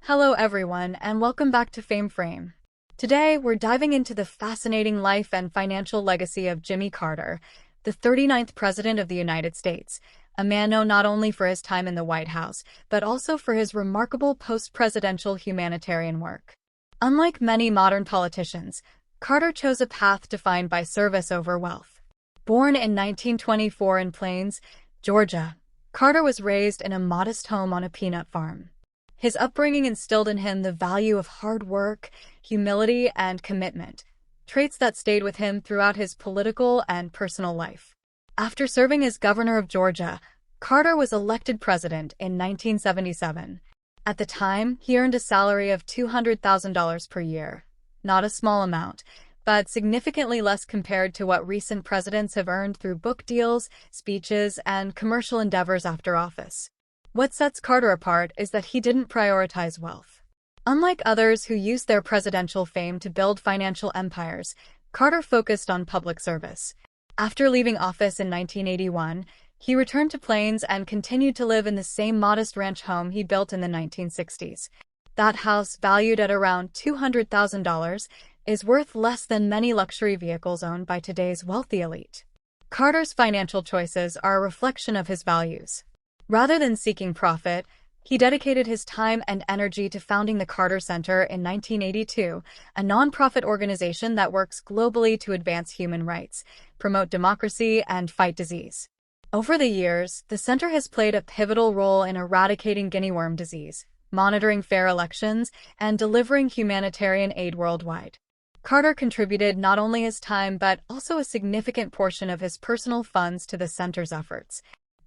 Hello everyone, and welcome back to Fame Frame. Today, we're diving into the fascinating life and financial legacy of Jimmy Carter, the 39th President of the United States, a man known not only for his time in the White House, but also for his remarkable post-presidential humanitarian work. Unlike many modern politicians, Carter chose a path defined by service over wealth. Born in 1924 in Plains, Georgia, Carter was raised in a modest home on a peanut farm. His upbringing instilled in him the value of hard work, humility, and commitment, traits that stayed with him throughout his political and personal life. After serving as governor of Georgia, Carter was elected president in 1977. At the time, he earned a salary of $200,000 per year. Not a small amount, but significantly less compared to what recent presidents have earned through book deals, speeches, and commercial endeavors after office. What sets Carter apart is that he didn't prioritize wealth. Unlike others who used their presidential fame to build financial empires, Carter focused on public service. After leaving office in 1981, he returned to Plains and continued to live in the same modest ranch home he built in the 1960s. That house, valued at around $200,000, is worth less than many luxury vehicles owned by today's wealthy elite. Carter's financial choices are a reflection of his values. Rather than seeking profit, he dedicated his time and energy to founding the Carter Center in 1982, a nonprofit organization that works globally to advance human rights, promote democracy, and fight disease. Over the years, the center has played a pivotal role in eradicating guinea worm disease, monitoring fair elections, and delivering humanitarian aid worldwide. Carter contributed not only his time but also a significant portion of his personal funds to the center's efforts.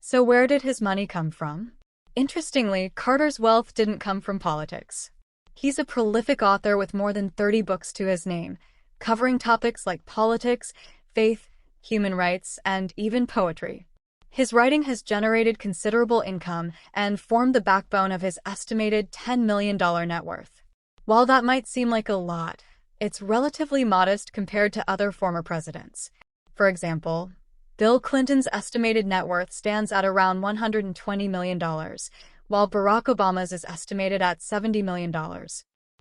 So where did his money come from? Interestingly, Carter's wealth didn't come from politics. He's a prolific author with more than 30 books to his name, covering topics like politics, faith, human rights, and even poetry. His writing has generated considerable income and formed the backbone of his estimated $10 million net worth. While that might seem like a lot, it's relatively modest compared to other former presidents. For example, Bill Clinton's estimated net worth stands at around $120 million, while Barack Obama's is estimated at $70 million.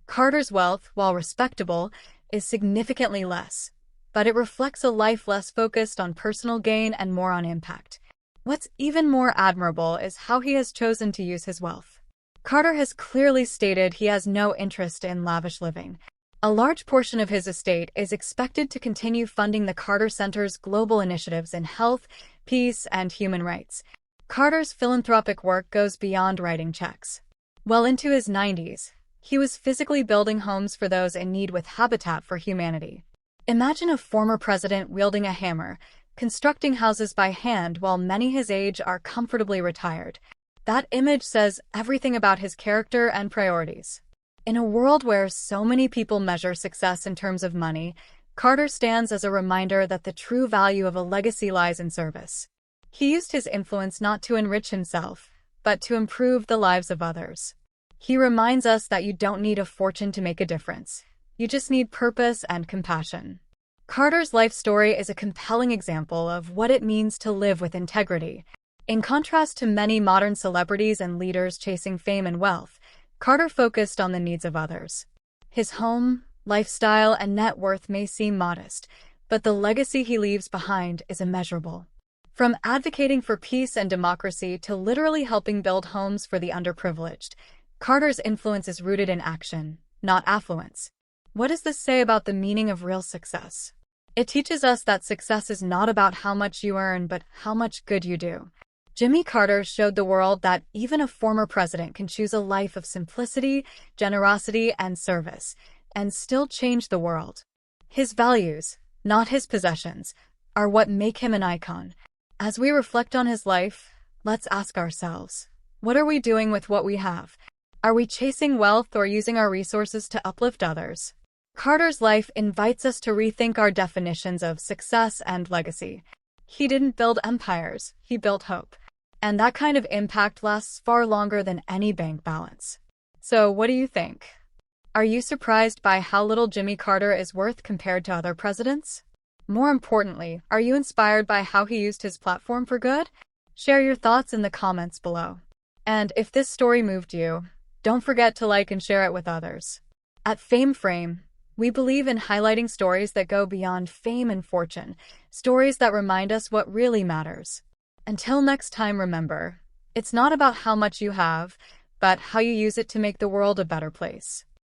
Carter's wealth, while respectable, is significantly less, but it reflects a life less focused on personal gain and more on impact. What's even more admirable is how he has chosen to use his wealth. Carter has clearly stated he has no interest in lavish living. A large portion of his estate is expected to continue funding the Carter Center's global initiatives in health, peace, and human rights. Carter's philanthropic work goes beyond writing checks. Well into his 90s, he was physically building homes for those in need with Habitat for Humanity. Imagine a former president wielding a hammer, constructing houses by hand while many his age are comfortably retired. That image says everything about his character and priorities. In a world where so many people measure success in terms of money, Carter stands as a reminder that the true value of a legacy lies in service. He used his influence not to enrich himself, but to improve the lives of others. He reminds us that you don't need a fortune to make a difference. You just need purpose and compassion. Carter's life story is a compelling example of what it means to live with integrity. In contrast to many modern celebrities and leaders chasing fame and wealth, Carter focused on the needs of others. His home, lifestyle, and net worth may seem modest, but the legacy he leaves behind is immeasurable. From advocating for peace and democracy to literally helping build homes for the underprivileged, Carter's influence is rooted in action, not affluence. What does this say about the meaning of real success? It teaches us that success is not about how much you earn, but how much good you do. Jimmy Carter showed the world that even a former president can choose a life of simplicity, generosity, and service, and still change the world. His values, not his possessions, are what make him an icon. As we reflect on his life, let's ask ourselves, what are we doing with what we have? Are we chasing wealth or using our resources to uplift others? Carter's life invites us to rethink our definitions of success and legacy. He didn't build empires, he built hope. And that kind of impact lasts far longer than any bank balance. So what do you think? Are you surprised by how little Jimmy Carter is worth compared to other presidents? More importantly, are you inspired by how he used his platform for good? Share your thoughts in the comments below. And if this story moved you, Don't forget to like and share it with others. At Fame Frame, we believe in highlighting stories that go beyond fame and fortune, stories that remind us what really matters. Until next time, remember, it's not about how much you have, but how you use it to make the world a better place.